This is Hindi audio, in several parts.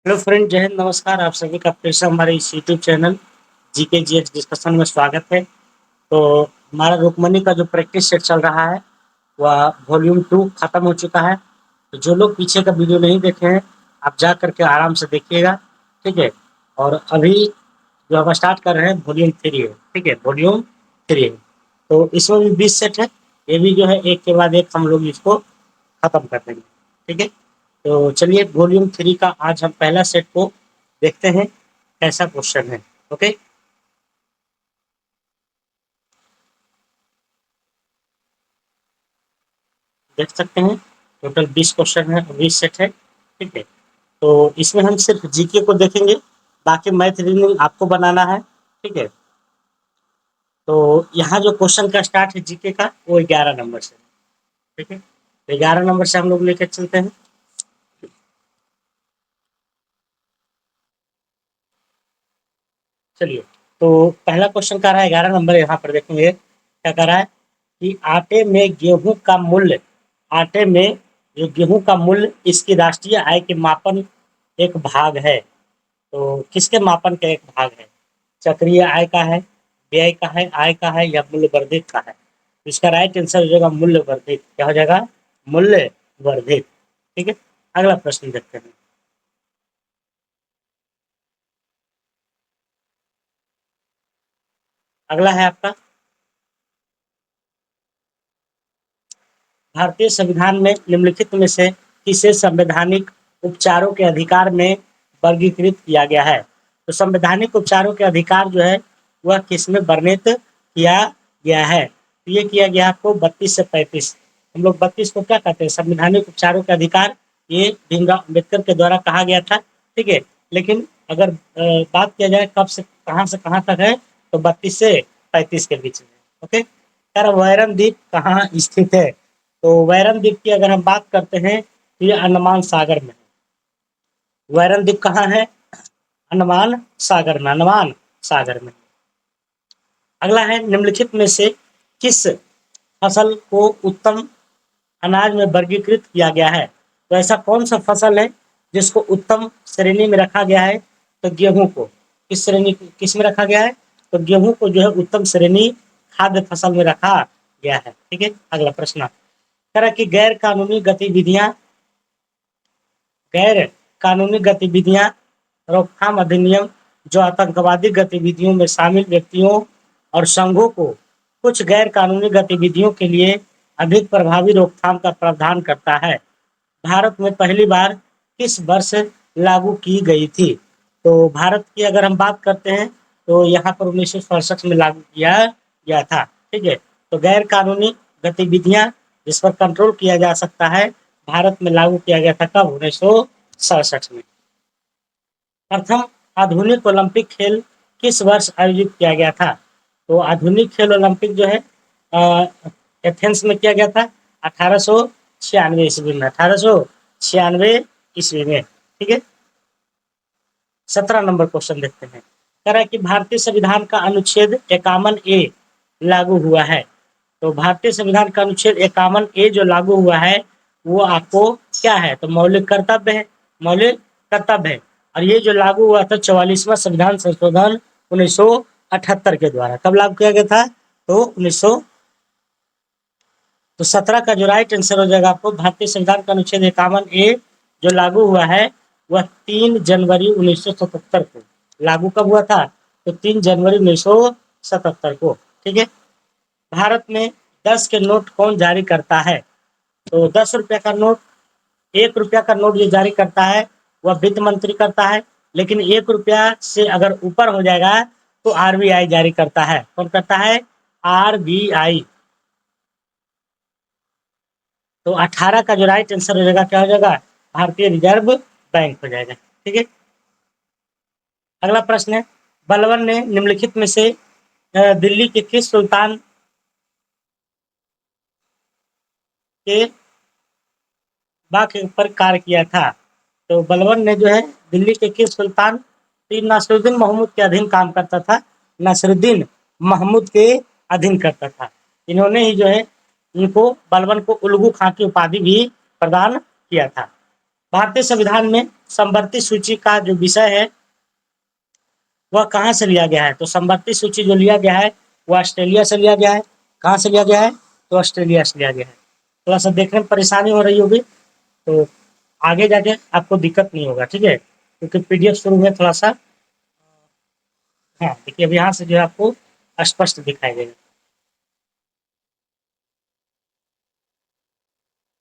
हेलो फ्रेंड, जय हिंद, नमस्कार। आप सभी का फिर से हमारे इस YouTube channel GK GS discussion में स्वागत है। तो हमारा रुक्मणी का जो प्रैक्टिस सेट चल रहा है वह वॉल्यूम 2 खत्म हो चुका है। तो जो लोग पीछे का वीडियो नहीं देखे हैं, आप जा करके आराम से देखिएगा, ठीक है। और अभी जो हम स्टार्ट कर रहे हैं वॉल्यूम 3 है, ठीक है, वॉल्यूम 3 है। तो इसमें भी 20 सेट है। ये भी जो है एक के बाद एक हम लोग इसको खत्म कर देंगे, ठीक है। तो चलिए वॉल्यूम 3 का आज हम पहला सेट को देखते हैं, कैसा क्वेश्चन है। ओके, देख सकते हैं टोटल 20 क्वेश्चन है, 20 सेट है, ठीक है। तो इसमें हम सिर्फ जीके को देखेंगे, बाकी मैथ रीजनिंग आपको बनाना है, ठीक है। तो यहाँ जो क्वेश्चन का स्टार्ट है जीके का वो 11 नंबर से, ठीक है। तो 11 नंबर से हम लोग लेकर चलते हैं। चलिए, तो पहला क्वेश्चन कह रहा है 11 नंबर, यहाँ पर देखेंगे क्या कह रहा है कि आटे में गेहूं का मूल्य, आटे में जो गेहूं का मूल्य इसकी राष्ट्रीय आय के मापन एक भाग है। तो किसके मापन का एक भाग है? चक्रीय आय का है, व्यय का है, आय का है, या मूल्य वर्धित का है? तो इसका राइट आंसर हो जाएगा मूल्य वर्धित। क्या हो जाएगा? मूल्य वर्धित, ठीक है। अगला प्रश्न देखते हैं। अगला है आपका, भारतीय संविधान में निम्नलिखित में से किसे संवैधानिक उपचारों के अधिकार में वर्गीकृत किया गया है? तो संवैधानिक उपचारों के अधिकार जो है वह किस में वर्णित किया गया है? तो ये किया गया आपको 32 से 35। हम लोग 32 को क्या कहते हैं? संवैधानिक उपचारों के अधिकार। ये भीमराव अम्बेडकर के द्वारा कहा गया था, ठीक है। लेकिन अगर बात किया जाए कब से कहाँ तक है, तो 32 से 35 के बीच में। ओके, यार वैरम द्वीप कहाँ स्थित है? तो वैरम द्वीप की अगर हम बात करते हैं तो ये अंडमान सागर में है। वैरम द्वीप कहाँ है? अंडमान सागर में, अंडमान सागर में। अगला है, निम्नलिखित में से किस फसल को उत्तम अनाज में वर्गीकृत किया गया है? तो ऐसा कौन सा फसल है जिसको उत्तम श्रेणी में रखा गया है? तो गेहूं को किस श्रेणी, किस में रखा गया है? तो गेहूं को जो है उत्तम श्रेणी खाद्य फसल में रखा गया है, ठीक है। अगला प्रश्न, तरह की गैर कानूनी गतिविधियां रोकथाम अधिनियम जो आतंकवादी गतिविधियों में शामिल व्यक्तियों और संघों को कुछ गैर कानूनी गतिविधियों के लिए अधिक प्रभावी रोकथाम का प्रावधान करता है, भारत में पहली बार किस वर्ष लागू की गई थी? तो भारत की अगर हम बात करते हैं तो यहाँ पर 1967 में लागू किया गया था, ठीक है। तो गैर कानूनी गतिविधियां जिस पर कंट्रोल किया जा सकता है, भारत में लागू किया गया था कब? 1967 में। प्रथम आधुनिक ओलंपिक खेल किस वर्ष आयोजित किया गया था? तो आधुनिक खेल ओलंपिक जो है एथेंस में किया गया था 1896 ईस्वी में, 1896 ईस्वी में, ठीक है। 17 नंबर क्वेश्चन देखते हैं। कह रहा है कि भारतीय संविधान का अनुच्छेद 51A लागू हुआ है। तो भारतीय संविधान का अनुच्छेद 51A जो लागू हुआ है वो आपको क्या है? तो मौलिक कर्तव्य है, मौलिक कर्तव्य है। और ये जो लागू हुआ था 44वां संविधान संशोधन 1978 के द्वारा। कब लागू किया गया था? तो 1900। तो 17 का जो राइट आंसर हो जाएगा आपको, भारतीय संविधान का अनुच्छेद 51A जो लागू हुआ है वह 3 जनवरी 1977 को लागू कब हुआ था? तो 3 जनवरी 1977 को, ठीक है। भारत में 10 के नोट कौन जारी करता है? तो 10 रुपये का नोट, 1 रुपया का नोट जो जारी करता है वह वित्त मंत्री करता है, लेकिन 1 रुपया से अगर ऊपर हो जाएगा तो आरबीआई जारी करता है। कौन करता है? आरबीआई। तो 18 का जो राइट आंसर हो जाएगा क्या हो जाएगा? भारतीय रिजर्व बैंक हो जाएगा, ठीक है। अगला प्रश्न है, बलबन ने निम्नलिखित में से दिल्ली के किस सुल्तान के बाग के ऊपर कार्य किया था? तो बलबन ने जो है दिल्ली के किस सुल्तान, तो नासिरुद्दीन महमूद के अधीन काम करता था, नासिरुद्दीन महमूद के अधीन करता था। इन्होंने ही जो है इनको, बलबन को उल्लू खां की उपाधि भी प्रदान किया था। भारतीय संविधान में समवर्ती सूची का जो विषय है वह कहाँ से लिया गया है? तो समवर्ती सूची जो लिया गया है वो ऑस्ट्रेलिया से लिया गया है। कहाँ से लिया गया है? तो ऑस्ट्रेलिया से लिया गया है। थोड़ा सा देखने में परेशानी हो रही होगी, तो आगे जाके आपको दिक्कत नहीं होगा, ठीक है, क्योंकि पीडीएफ शुरू में थोड़ा सा, हाँ देखिए अब यहाँ से जो है आपको स्पष्ट दिखाई देगा।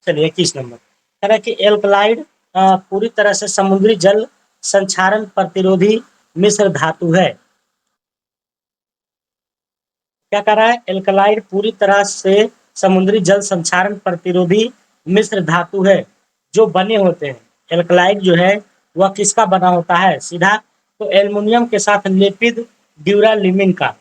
चलिए 21 नंबर कह रहा है कि एल्कलाइड पूरी तरह से समुद्री जल संक्षारण प्रतिरोधी मिश्र धातु है। क्या कह रहा है? एल्कलाइड पूरी तरह से समुद्री जल संक्षारण प्रतिरोधी मिश्र धातु है जो बने होते हैं। एल्कलाइड जो है वह किसका बना होता है? सीधा तो एल्युमिनियम के साथ लेपित ड्यूरालुमिन का,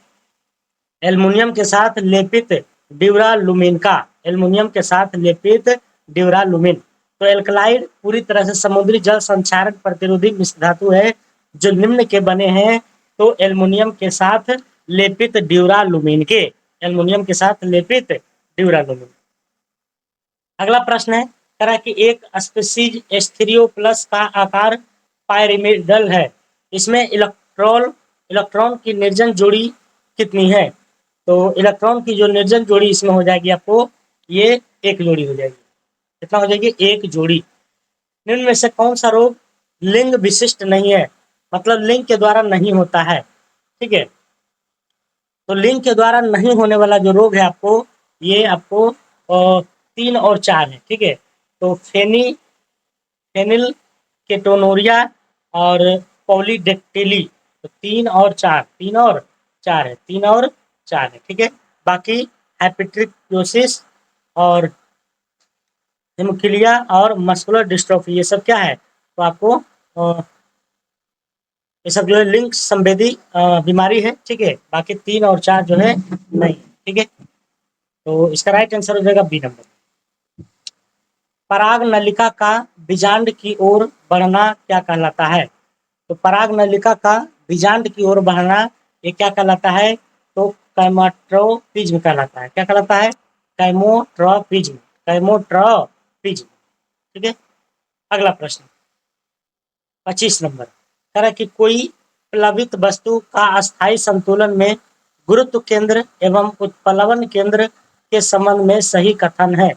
एल्युमिनियम के साथ लेपित ड्यूरालुमिन का, एल्युमिनियम के साथ लेपित ड्यूरालुमिन। तो एल्कलाइड पूरी तरह से समुद्री जल संक्षारण प्रतिरोधी मिश्र धातु है जो निम्न के बने हैं। तो एल्युमिनियम के साथ लेपित ड्यूरालुमिन के, एल्युमिनियम के साथ लेपित ड्यूरालुमिन। अगला प्रश्न है कह रहा है कि एक स्पीसीज एस्टेरियो प्लस का आकार पायरिमिडल है, इसमें इलेक्ट्रॉन की निर्जन जोड़ी कितनी है? तो इलेक्ट्रॉन की जो निर्जन जोड़ी इसमें हो जाएगी आपको, ये एक जोड़ी हो जाएगी। कितना हो जाएगी? एक जोड़ी। निम्न में से कौन सा रोग लिंग विशिष्ट नहीं है? मतलब लिंग के द्वारा नहीं होता है, ठीक है। तो लिंग के द्वारा नहीं होने वाला जो रोग है आपको, ये आपको 3 और 4 है, ठीक है। तो फेनिल केटोनोरिया और पॉलीडेक्टिली, तो 3 और 4, 3 और 4 है, 3 और 4 है, ठीक है। बाकी हेपेटिक्योसिस और हिमोफिलिया और मस्कुलर डिस्ट्रोफी ये सब क्या है? तो आपको ये सब जो है लिंग संवेदी बीमारी है, ठीक है। बाकी 3 और 4 जो है नहीं, ठीक है। तो इसका राइट आंसर हो जाएगा बी नंबर। पराग नलिका का बीजांड की ओर बढ़ना क्या कहलाता है? तो पराग नलिका का बीजांड की ओर बढ़ना ये क्या कहलाता है? तो कैमोट्रोपिज्म कहलाता है। क्या कहलाता है? कैमोट्रोपिज्म, कैमोट्रोपिज्म, ठीक है। अगला प्रश्न 25 नंबर कह रहा है कि कोई प्लवित वस्तु का अस्थायी संतुलन में गुरुत्व केंद्र एवं उत्प्लवन केंद्र के संबंध में सही कथन है।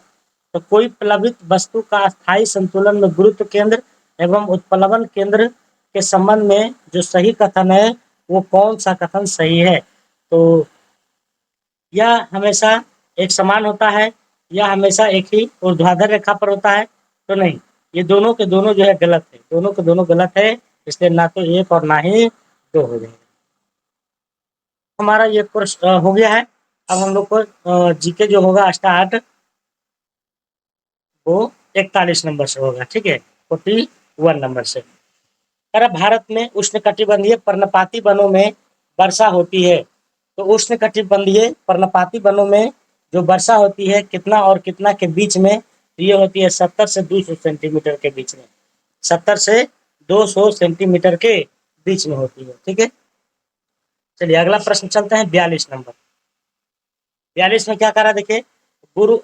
तो कोई प्लवित वस्तु का अस्थायी संतुलन में गुरुत्व केंद्र एवं उत्प्लवन केंद्र के संबंध में जो सही कथन है वो कौन सा कथन सही है? तो यह हमेशा एक समान होता है, यह हमेशा एक ही ऊर्ध्वाधर रेखा पर होता है, तो नहीं, ये दोनों के दोनों जो है गलत है, दोनों के दोनों गलत है, इसलिए ना तो एक और ना ही दो हो जाएगा। हमारा ये कोर्स हो गया है। अब हम लोग को जीके जो होगा स्टार्ट वो 41 नंबर से होगा, ठीक है, 41 नंबर से। अरे भारत में उष्णकटिबंधीय पर्णपाती वनों में वर्षा होती है। तो उष्णकटिबंधीय पर्णपाती वनों में जो वर्षा होती है कितना और कितना के बीच में? ये होती है 70 से 200 सेंटीमीटर के बीच में, 70 से 200 सेंटीमीटर के बीच में होती है, ठीक है। चलिए अगला प्रश्न चलते हैं 42 नंबर। 42 में क्या करा देखिए, गुरु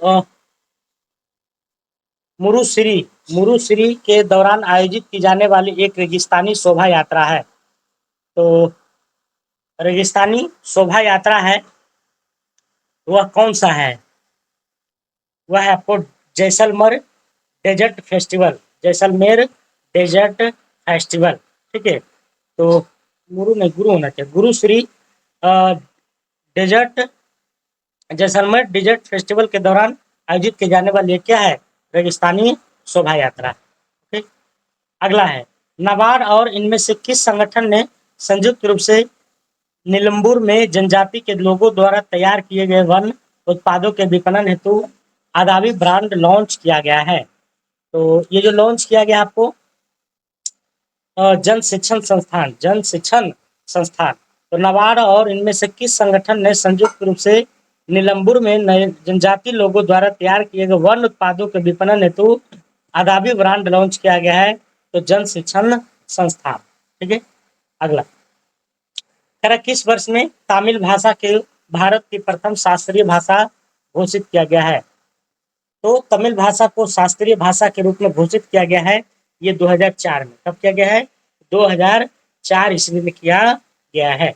मुरुश्री मुरुश्री के दौरान आयोजित की जाने वाली एक रेगिस्तानी शोभा यात्रा है। तो रेगिस्तानी शोभा यात्रा है वह कौन सा है? वह है आपको Jaisalmer desert festival, Jaisalmer desert festival, ठीक है। तो गुरु नहीं, गुरु होना चाहिए, गुरु Shri desert, Jaisalmer desert festival के दौरान आयोजित की जाने वाली क्या है? रेगिस्तानी शोभा यात्रा, ठीक। अगला है नाबार्ड और इनमें से किस संगठन ने संयुक्त रूप से नीलम्बूर में जनजाति के लोगों द्वारा तैयार किए गए वन उत्पादों के विपणन हेतु आदावी ब्रांड लॉन्च किया गया है? तो ये जो लॉन्च किया गया आपको जन शिक्षण संस्थान, जन शिक्षण संस्थान। तो नाबार्ड और इनमें से किस संगठन ने संयुक्त रूप से नीलम्बूर में नए जनजाति लोगों द्वारा तैयार किए गए वन उत्पादों के विपणन हेतु आदावी ब्रांड लॉन्च किया गया है? तो जन शिक्षण संस्थान, ठीक है। अगला किस वर्ष में तमिल भाषा के भारत की प्रथम शास्त्रीय भाषा घोषित किया गया है? तो तमिल भाषा को शास्त्रीय भाषा के रूप में घोषित किया गया है ये 2004 में। कब किया गया है? 2004 ईस्वी में किया गया है।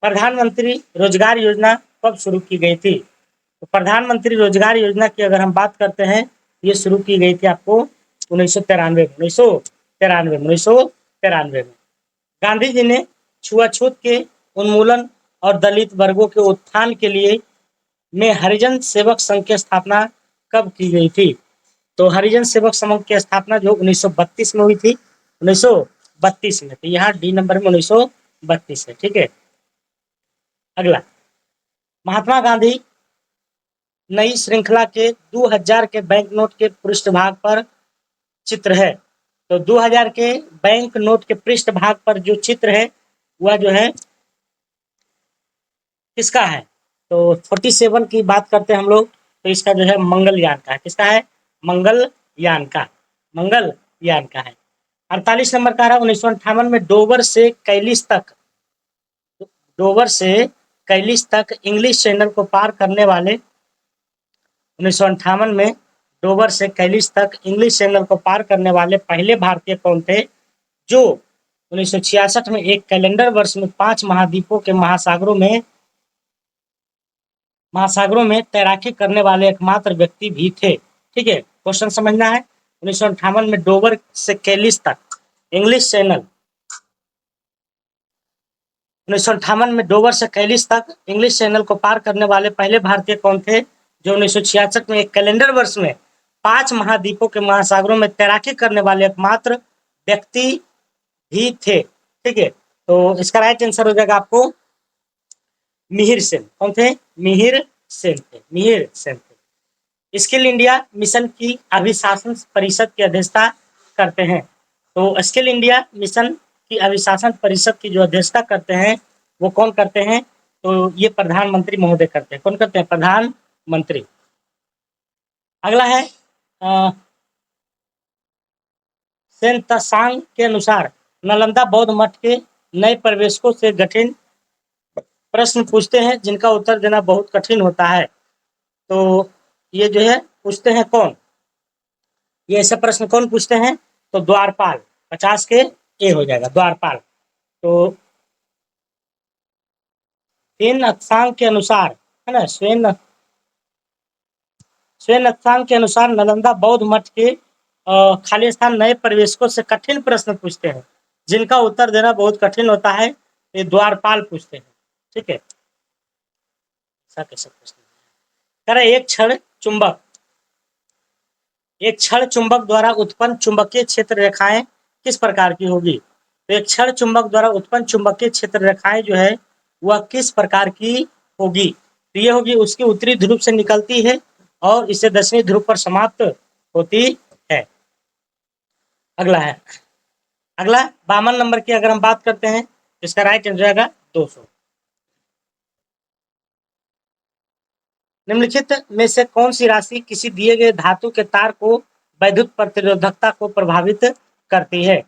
प्रधानमंत्री रोजगार योजना कब शुरू की गई थी? तो प्रधानमंत्री रोजगार योजना की अगर हम बात करते हैं, ये शुरू की गई थी आपको 1993 में। गांधी जी ने छुआछूत के उन्मूलन और दलित वर्गों के उत्थान के लिए में हरिजन सेवक संघ की स्थापना कब की गई थी? तो हरिजन सेवक संघ की स्थापना जो 1932 में हुई थी, 1932 में। तो यहाँ डी नंबर में 1932 है। ठीक है। अगला, महात्मा गांधी नई श्रृंखला के 2000 के बैंक नोट के पृष्ठभाग पर चित्र है। तो 2000 के बैंक नोट के पृष्ठभाग पर जो चित्र है वह जो है किसका है? तो 47 की बात करते हैं हम लोग, तो इसका जो है मंगलयान का है। किसका है? मंगलयान का। मंगलयान का है। 48 नंबर का रहा, 1958 में डोवर से इंग्लिश चैनल को पार करने वाले 1958 में डोवर से कैलिस तक इंग्लिश चैनल को पार करने वाले पहले भारतीय कौन थे? जो 1966 में एक कैलेंडर वर्ष में 5 महाद्वीपों के महासागरों में तैराकी करने वाले एकमात्र व्यक्ति भी थे। ठीक है, क्वेश्चन समझना है। 1958 में डोवर से कैलिस तक इंग्लिश चैनल 1958 में डोवर से कैलिस तक इंग्लिश चैनल को पार करने वाले पहले भारतीय कौन थे? जो 1966 में एक कैलेंडर वर्ष में 5 महाद्वीपों के महासागरों में तैराकी करने वाले एकमात्र व्यक्ति भी थे। ठीक है, तो इसका राइट आंसर हो जाएगा आपको मिहिर सेन। कौन थे? मिहिर सेन थे। मिहिर सेन थे। स्किल इंडिया मिशन की अभिशासन परिषद की अध्यक्षता करते हैं। तो स्किल इंडिया मिशन की अभिशासन परिषद की जो अध्यक्षता करते हैं वो कौन करते हैं? तो ये प्रधानमंत्री महोदय करते हैं। कौन करते हैं? प्रधानमंत्री। अगला है सेंतसांग के अनुसार नालंदा बौद्ध मठ के नए प्रवेशकों से कठिन प्रश्न पूछते हैं जिनका उत्तर देना बहुत कठिन होता है। तो ये जो है पूछते हैं कौन? ये ऐसे प्रश्न कौन पूछते हैं? तो द्वारपाल। 50 के ए हो जाएगा, द्वारपाल। तो स्वेन अत्सांग के अनुसार, है ना, स्वेन अत्सांग के अनुसार नालंदा बौद्ध मठ के खाली स्थान नए प्रवेशकों से कठिन प्रश्न पूछते हैं जिनका उत्तर देना बहुत कठिन होता है। ये द्वारपाल पूछते हैं। ठीक है, ऐसा कैसे प्रश्न करें? एक क्षण चुंबक द्वारा उत्पन्न चुंबकीय क्षेत्र रेखाएं किस प्रकार की होगी? तो एक क्षण चुंबक द्वारा उत्पन्न चुंबकीय क्षेत्र रेखाएं जो है वह किस प्रकार की होगी? तो ये होगी, उसकी उत्तरी ध्रुव से निकलती है और इसे दक्षिणी ध्रुव पर समाप्त होती है। अगला 52 नंबर की अगर हम बात करते हैं तो इसका राइट आंसर जाएगा 200। निम्नलिखित में से कौन सी राशि किसी दिए गए धातु के तार को वैद्युत प्रतिरोधकता को प्रभावित करती है?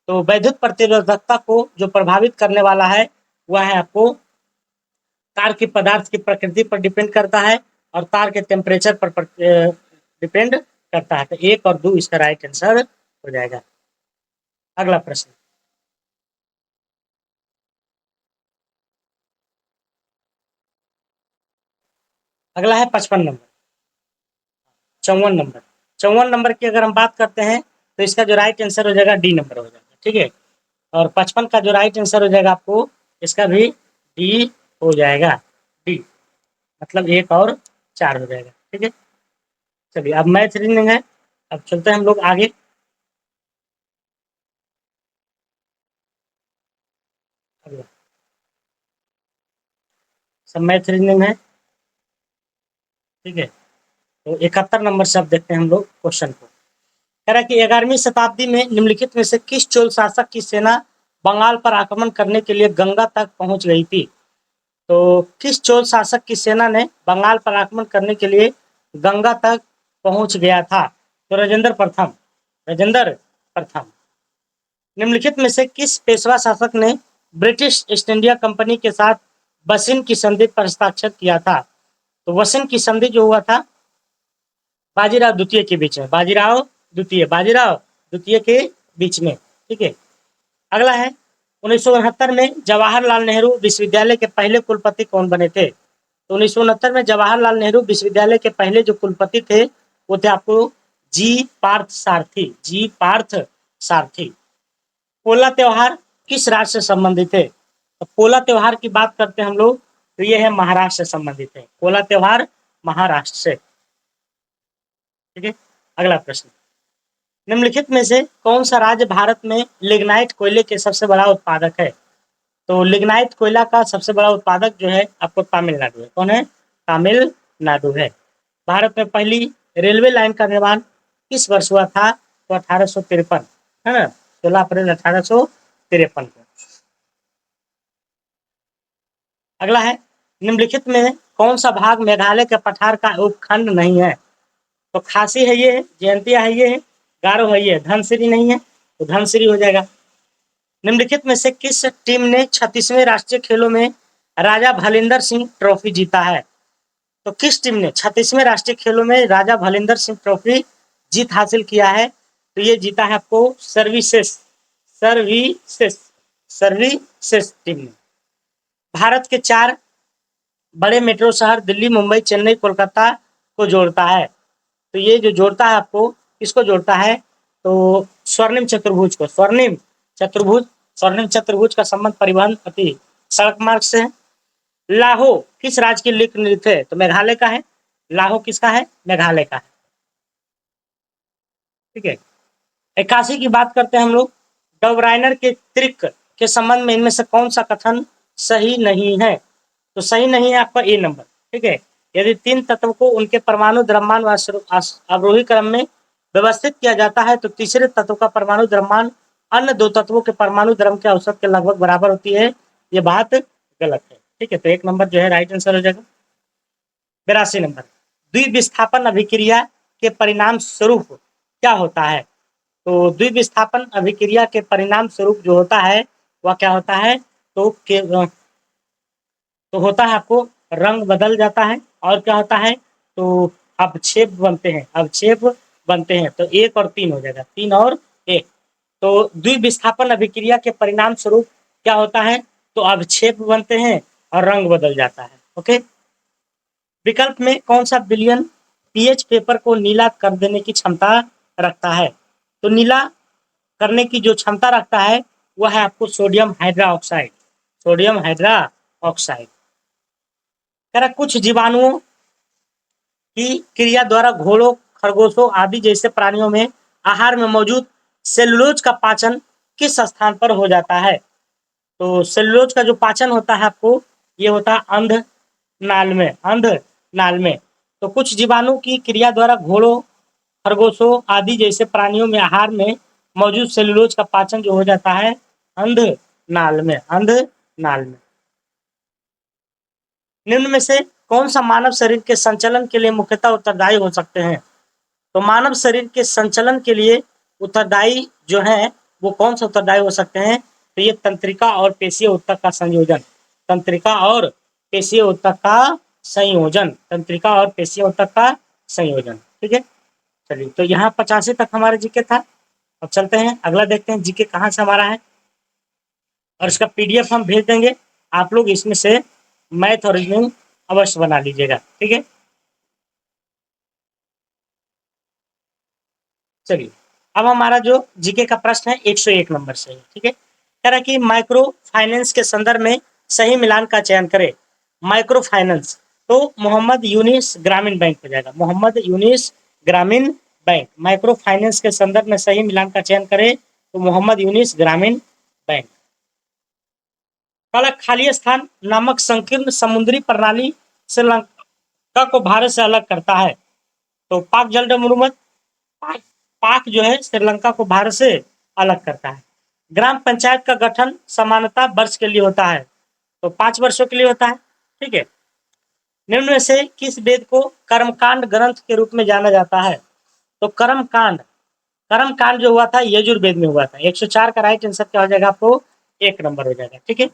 तो वैद्युत प्रतिरोधकता को जो प्रभावित करने वाला है वह है आपको तार की पदार्थ की प्रकृति पर डिपेंड करता है और तार के टेम्परेचर पर डिपेंड करता है। तो 1 और 2 इसका राइट आंसर हो जाएगा। अगला प्रश्न, अगला है 55 नंबर, 54 नंबर की अगर हम बात करते हैं तो इसका जो राइट आंसर हो जाएगा डी नंबर हो जाएगा। ठीक है, और 55 का जो राइट आंसर हो जाएगा आपको इसका भी डी हो जाएगा। डी मतलब 1 और 4 हो जाएगा। ठीक है, चलिए अब मैथ रीजनिंग है, अब चलते हैं हम लोग आगे। अगला सब मैथ रीजनिंग है। ठीक है, तो 71 नंबर से अब देखते हैं हम लोग क्वेश्चन को। कह रहा है कि 11वीं शताब्दी में निम्नलिखित में से किस चोल शासक की सेना बंगाल पर आक्रमण करने के लिए गंगा तक पहुंच गई थी? तो किस चोल शासक की सेना ने बंगाल पर आक्रमण करने के लिए गंगा तक पहुंच गया था? तो राजेंद्र प्रथम। निम्नलिखित में से किस पेशवा शासक ने ब्रिटिश ईस्ट इंडिया कंपनी के साथ वसिन की संधि पर हस्ताक्षर किया था? तो वसिन की संधि जो हुआ था बाजीराव द्वितीय के बीच में। बाजीराव द्वितीय के बीच में, ठीक है। अगला है 1969 में जवाहरलाल नेहरू विश्वविद्यालय के पहले कुलपति कौन बने थे? तो 1969 में जवाहरलाल नेहरू विश्वविद्यालय के पहले जो कुलपति थे वो थे आपको जी पार्थ सारथी, जी पार्थ सारथी। पोला त्योहार किस राज्य से संबंधित है? तो पोला त्योहार की बात करते हैं हम लोग तो ये है महाराष्ट्र से संबंधित है, पोला त्योहार महाराष्ट्र से, ठीक है। अगला प्रश्न, निम्नलिखित में से कौन सा राज्य भारत में लिग्नाइट कोयले के सबसे बड़ा उत्पादक है? तो लिग्नाइट कोयला का सबसे बड़ा उत्पादक जो है आपको तमिलनाडु है। कौन है? तमिलनाडु है। भारत में पहली रेलवे लाइन का निर्माण किस वर्ष हुआ था? तो 1853, है ना, 16 अप्रैल 1853 को। अगला है, निम्नलिखित में कौन सा भाग मेघालय के पठार का उपखंड नहीं है? तो खासी है ये, जयंतिया है ये, गारो है ये, धनसिरी नहीं है तो धनसिरी हो जाएगा। निम्नलिखित में से किस टीम ने 36वें राष्ट्रीय खेलों में राजा भलिंदर सिंह ट्रॉफी जीता है? तो किस टीम ने 36वें राष्ट्रीय खेलों में राजा भलिंदर सिंह ट्रॉफी जीत हासिल किया है? तो ये जीता है आपको सर्विसेस, सर्विसेस, सर्विसेस टीम ने। भारत के 4 बड़े मेट्रो शहर दिल्ली, मुंबई, चेन्नई, कोलकाता को जोड़ता है। तो ये जो जोड़ता है आपको, किसको जोड़ता है? तो स्वर्णिम चतुर्भुज को, स्वर्णिम चतुर्भुज, स्वर्णिम चतुर्भुज का संबंध परिवहन अति सड़क मार्ग से है। लाहो किस राज्य की लोक नृत्य है? तो मेघालय का है। लाहो किसका है? मेघालय का है, ठीक है। 81 की बात करते हैं हम लोग, डबराइनर के त्रिक के संबंध में इनमें से कौन सा कथन सही नहीं है? तो सही नहीं है आपका ए नंबर, ठीक है। यदि 3 तत्व को उनके परमाणु द्रव्यमान व अवरोही क्रम में व्यवस्थित किया जाता है तो तीसरे तत्व का परमाणु द्रव्यमान अन्य 2 तत्वों के परमाणु द्रव्य के औसत के लगभग बराबर होती है। ये बात गलत है, ठीक है। तो 1 नंबर जो है राइट आंसर हो जाएगा। 82 नंबर, द्विविस्थापन अभिक्रिया के परिणाम स्वरूप क्या होता है? तो द्विविस्थापन अभिक्रिया के परिणाम स्वरूप जो होता है वह क्या होता है? तो होता है आपको रंग बदल जाता है और क्या होता है? तो अवक्षेप बनते हैं, अवक्षेप बनते हैं। तो 1 और 3 हो जाएगा, 3 और 1। तो द्विविस्थापन अभिक्रिया के परिणाम स्वरूप क्या होता है? तो अवक्षेप बनते हैं और रंग बदल जाता है। ओके, विकल्प में कौन सा विलयन पीएच पेपर को नीला कर देने की क्षमता रखता है? तो नीला करने की जो क्षमता रखता है वह है आपको sodium hydra oxide, sodium hydra oxide. कह रहा कुछ जीवाणुओं की क्रिया द्वारा घोड़ों, खरगोशों आदि जैसे प्राणियों में आहार में मौजूद सेलुलोज का पाचन किस स्थान पर हो जाता है? तो सेलुलोज का जो पाचन होता है आपको ये होता है अंध नाल में, अंध नाल में। तो कुछ जीवाणु की क्रिया द्वारा घोड़ों, खरगोशों आदि जैसे प्राणियों में आहार में मौजूद सेलुलोज का पाचन जो हो जाता है अंध नाल में, अंध नाल में। निम्न में से कौन सा मानव शरीर के संचलन के लिए मुख्यतः उत्तरदायी हो सकते हैं? तो मानव शरीर के संचलन के लिए उत्तरदायी जो है वो कौन सा उत्तरदायी हो सकते हैं? तो ये तंत्रिका और पेशीय ऊतक का संयोजन, तंत्रिका और पेशीय ऊतक का संयोजन, तंत्रिका और पेशीय ऊतक का संयोजन, ठीक है। चलिए, तो यहाँ 85 तक हमारे जीके था। अब चलते हैं अगला, देखते हैं जीके कहाँ से हमारा है और इसका पीडीएफ हम भेज देंगे। आप लोग इसमें से मैथ और रीजनिंग अवश्य बना लीजिएगा, ठीक है। चलिए, अब हमारा जो जीके का प्रश्न है 101 नंबर से है, ठीक है। कह रहा है कि माइक्रो फाइनेंस के संदर्भ में सही मिलान का चयन करें। माइक्रो फाइनेंस तो मोहम्मद यूनिस ग्रामीण बैंक हो जाएगा, मोहम्मद यूनिस ग्रामीण बैंक। माइक्रो फाइनेंस के संदर्भ में सही मिलान का चयन करें तो मोहम्मद यूनिस ग्रामीण बैंक। कल खाली स्थान नामक संकीर्ण समुद्री प्रणाली श्रीलंका को भारत से अलग करता है। तो पाक जलमरुमत, पाक, पाक जो है श्रीलंका को भारत से अलग करता है। ग्राम पंचायत का गठन समानता वर्ष के लिए होता है, तो 5 वर्षों के लिए होता है, ठीक है। निम्न में से किस वेद को कर्मकांड ग्रंथ के रूप में जाना जाता है? तो कर्मकांड, कर्मकांड जो हुआ था यजुर्वेद में हुआ था। 104 का राइट आंसर क्या हो जाएगा आपको? 1 नंबर हो जाएगा, ठीक है।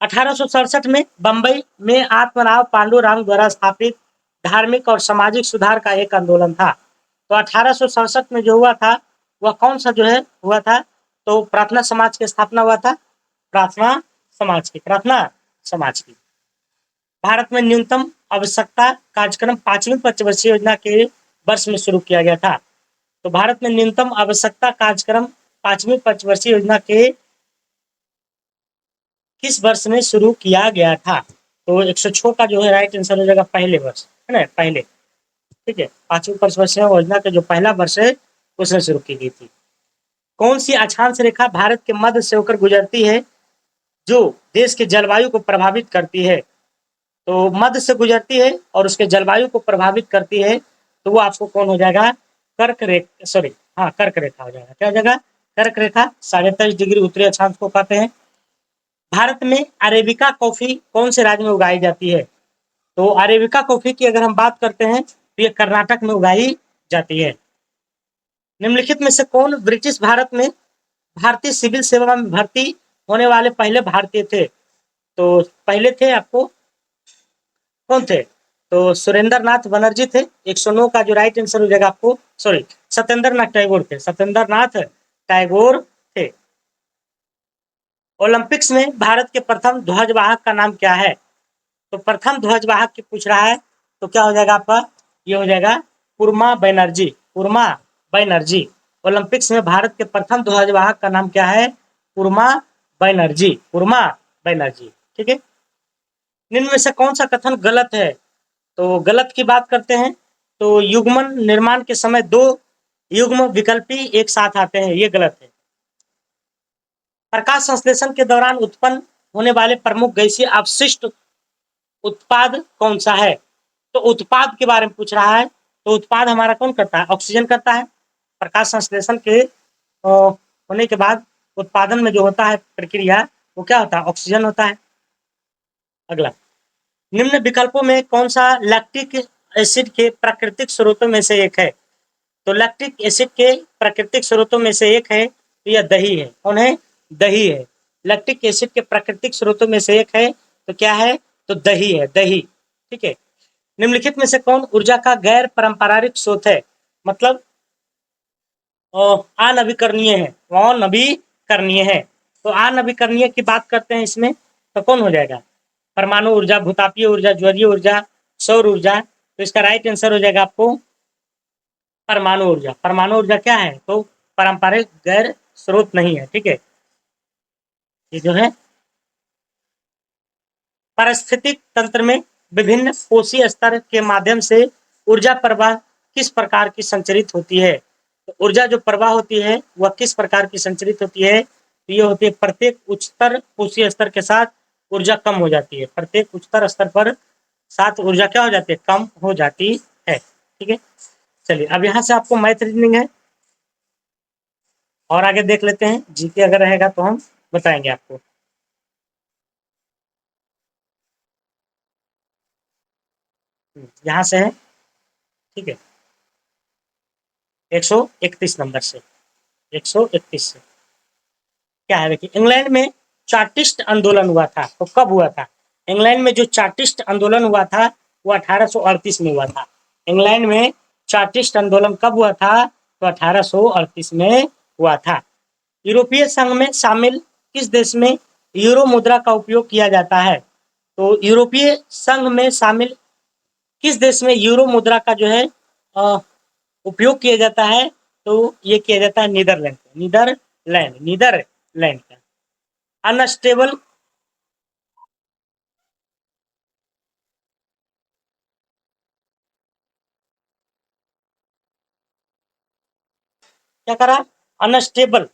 1867 में बंबई में आत्मराव पांडुरंग द्वारा स्थापित धार्मिक और सामाजिक सुधार का एक आंदोलन था। तो 1867 में जो हुआ था वह कौन सा जो है हुआ था? तो प्रार्थना समाज की स्थापना हुआ था, प्रार्थना समाज की। भारत में न्यूनतम आवश्यकता कार्यक्रम 5वीं पंचवर्षीय योजना के वर्ष में शुरू किया गया था। तो भारत में न्यूनतम आवश्यकता कार्यक्रम 5वीं पंचवर्षीय योजना के किस वर्ष में शुरू किया गया था? तो 106 का जो है राइट आंसर हो जाएगा पहले वर्ष, है ना, पहले। ठीक है, 5वीं पंचवर्षीय योजना का जो पहला वर्ष है उसमें शुरू की गई थी। कौन सी अक्षांश रेखा भारत के मध्य से होकर गुजरती है जो देश के जलवायु को प्रभावित करती है? तो मध्य से गुजरती है और उसके जलवायु को प्रभावित करती है, तो वो आपको कौन हो जाएगा? कर्क रेखा, सॉरी, हाँ, कर्क रेखा हो जाएगा। क्या हो जाएगा? कर्क रेखा। 23.5 डिग्री उत्तरी अक्षांश को कहते हैं। भारत में अरेबिका कॉफी कौन से राज्य में उगाई जाती है? तो अरेबिका कॉफी की अगर हम बात करते हैं तो ये कर्नाटक में उगाई जाती है। निम्नलिखित में से कौन ब्रिटिश भारत में भारतीय सिविल सेवा में भर्ती होने वाले पहले भारतीय थे? तो पहले थे आपको कौन थे? तो सुरेंद्र नाथ बनर्जी थे। 109 का जो राइट आंसर हो जाएगा आपको, सॉरी, सत्येंद्र नाथ टैगोर थे, सत्येंद्र नाथ टैगोर थे। ओलंपिक्स में भारत के प्रथम ध्वजवाहक का नाम क्या है? तो प्रथम ध्वजवाहक की पूछ रहा है, तो क्या हो जाएगा आपका? ये हो जाएगा कुरमा बनर्जी, कुरमा बनर्जी। ओलंपिक्स में भारत के प्रथम ध्वजवाहक का नाम क्या है? कुरमा बनर्जी, कुरमा बनर्जी। ठीक है, निम्न में से कौन सा कथन गलत है? तो गलत की बात करते हैं तो युग्मन निर्माण के समय दो युग्म विकल्पी एक साथ आते हैं, ये गलत है। प्रकाश संश्लेषण के दौरान उत्पन्न होने वाले प्रमुख गैसीय अपशिष्ट उत्पाद कौन सा है? तो उत्पाद के बारे में पूछ रहा है, तो उत्पाद हमारा कौन करता है? ऑक्सीजन करता है। प्रकाश संश्लेषण के होने के बाद उत्पादन में जो होता है प्रक्रिया, वो क्या होता है? ऑक्सीजन होता है। अगला, निम्न विकल्पों में कौन सा लैक्टिक एसिड के प्राकृतिक स्रोतों में से एक है? तो लैक्टिक एसिड के प्राकृतिक स्रोतों में से एक है, तो यह दही है। कौन है? दही है। लैक्टिक एसिड के प्राकृतिक स्रोतों में से एक है, तो क्या है? तो दही है, दही। ठीक है, निम्नलिखित में से कौन ऊर्जा का गैर पारंपरिक स्रोत है? मतलब अनवीकरणीय है, अनवीकरणीय है। तो अनवीकरणीय की बात करते हैं इसमें, तो कौन हो जाएगा? परमाणु ऊर्जा, भूतापीय ऊर्जा, ज्वरीय ऊर्जा, सौर ऊर्जा। तो इसका राइट आंसर हो जाएगा आपको परमाणु ऊर्जा। परमाणु ऊर्जा क्या है? तो पारंपरिक गैर स्रोत नहीं है। ठीक है, ये जो है पारिस्थितिक तंत्र में विभिन्न कोशीय स्तर के माध्यम से ऊर्जा प्रवाह किस प्रकार की संचरित होती है? तो ऊर्जा जो प्रवाह होती है वह किस प्रकार की संचरित होती है? तो ये होती है प्रत्येक उच्चतर कोशीय स्तर के साथ ऊर्जा कम हो जाती है। प्रत्येक उच्चतर स्तर पर साथ ऊर्जा क्या हो जाती है? कम हो जाती है। ठीक है, चलिए अब यहाँ से आपको मैथ रीजनिंग है और आगे देख लेते हैं। जीके अगर रहेगा तो हम बताएंगे आपको। यहाँ से है, ठीक है, 131 नंबर से, 131 से क्या है? देखिए, इंग्लैंड में चार्टिस्ट आंदोलन हुआ था, तो कब हुआ था? इंग्लैंड में जो चार्टिस्ट आंदोलन हुआ था वो 1838 में हुआ था। इंग्लैंड में चार्टिस्ट आंदोलन कब हुआ था? तो 1838 में हुआ था। यूरोपीय संघ में शामिल किस देश में यूरो मुद्रा का उपयोग किया जाता है? तो यूरोपीय संघ में शामिल किस देश में यूरो मुद्रा का जो है उपयोग किया जाता है? तो ये किया जाता है नीदरलैंड, नीदरलैंड का। अनस्टेबल, क्या करा? अनस्टेबल,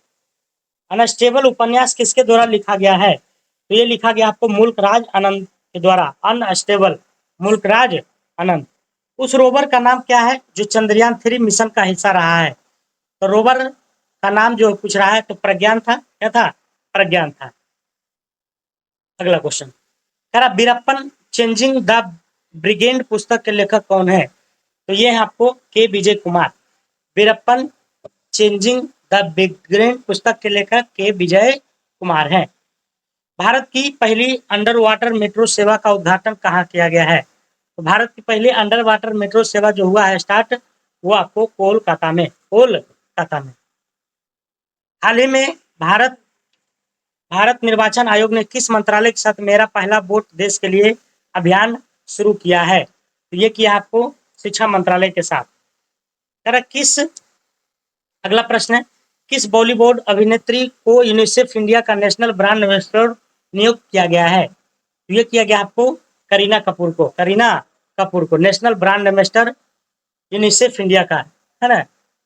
अनस्टेबल उपन्यास किसके द्वारा लिखा गया है? तो ये लिखा गया आपको मुल्कराज आनंद के द्वारा। अनस्टेबल, मुल्कराज आनंद। उस रोवर का नाम क्या है जो चंद्रयान 3 मिशन का हिस्सा रहा है? तो रोवर का नाम जो पूछ रहा है, तो प्रज्ञान था। क्या था? प्रज्ञान था। अगला क्वेश्चन, करा बीरप्पन चेंजिंग द ब्रिगेड पुस्तक के लेखक कौन है? तो ये है आपको के Vijay Kumar. Beerappan changing the brigade पुस्तक के लेखक के विजय कुमार हैं। भारत की पहली अंडर वाटर मेट्रो सेवा का उद्घाटन कहाँ किया गया है? तो भारत की पहली अंडर वाटर मेट्रो सेवा जो हुआ है स्टार्ट, वो आपको कोलकाता में, कोलकाता में। हाल ही में भारत निर्वाचन आयोग ने किस मंत्रालय के साथ मेरा पहला वोट देश के लिए अभियान शुरू किया है? तो ये किया आपको शिक्षा मंत्रालय के साथ। किस अगला प्रश्न है, किस बॉलीवुड अभिनेत्री को यूनिसेफ इंडिया का नेशनल ब्रांड एम्बेसडर नियुक्त किया गया है? तो ये किया गया आपको करीना कपूर को national brand ambassador UNICEF India का, है ना।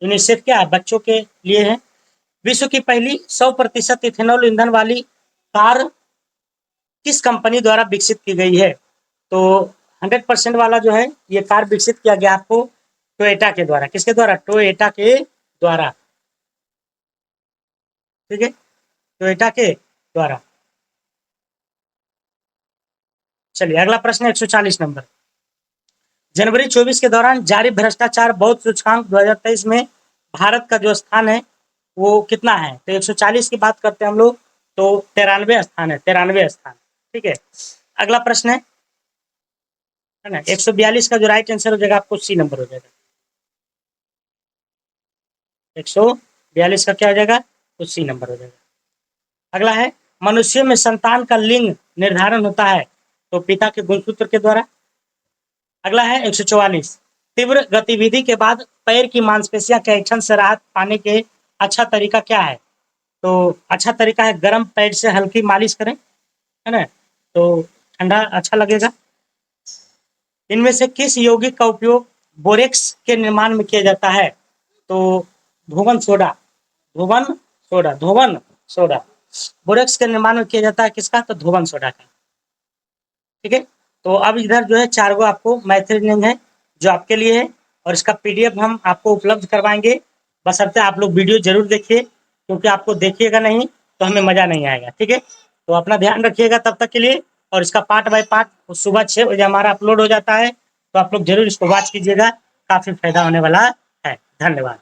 यूनिसेफ क्या है? बच्चों के लिए है। विश्व की पहली 100% इथेनॉल ईंधन वाली कार किस कंपनी द्वारा विकसित की गई है? तो 100% वाला जो है ये कार विकसित किया गया आपको टोयोटा के द्वारा। किसके द्वारा? टोयोटा के द्वारा, ठीक है, टोयोटा के द्वारा। चलिए अगला प्रश्न 140 नंबर। जनवरी 24 के दौरान जारी भ्रष्टाचार बहुत सूचकांक 2023 में भारत का जो स्थान है वो कितना है? तो 140 की बात करते हैं हम लोग, तो 93 स्थान है, 93 स्थान, ठीक है। अगला प्रश्न है ना, 142 का जो राइट आंसर हो जाएगा आपको सी नंबर हो जाएगा। 142 का क्या हो जाएगा? तो सी नंबर हो जाएगा। अगला है, मनुष्य में संतान का लिंग निर्धारण होता है तो पिता के गुणसूत्र के द्वारा। अगला है 144, तीव्र गतिविधि के बाद पैर की मांसपेशियां के ऐंठन से राहत पाने के अच्छा तरीका क्या है? तो अच्छा तरीका है गर्म पैड से हल्की मालिश करें, है ना, तो ठंडा अच्छा लगेगा। इनमें से किस यौगिक का उपयोग बोरेक्स के निर्माण में किया जाता है? तो धोवन सोडा, धोवन सोडा बोरेक्स के निर्माण में किया जाता है। किसका? तो धोवन सोडा का, ठीक है। तो अब इधर जो है 4 गो आपको मैथ रीजनिंग है जो आपके लिए है, और इसका पीडीएफ हम आपको उपलब्ध करवाएंगे, बशर्ते आप लोग वीडियो जरूर देखिए, क्योंकि आपको देखिएगा नहीं तो हमें मजा नहीं आएगा, ठीक है। तो अपना ध्यान रखिएगा तब तक के लिए, और इसका पार्ट बाय पार्ट सुबह 6 बजे हमारा अपलोड हो जाता है, तो आप लोग जरूर इसको वॉच कीजिएगा, काफी फायदा होने वाला है। धन्यवाद।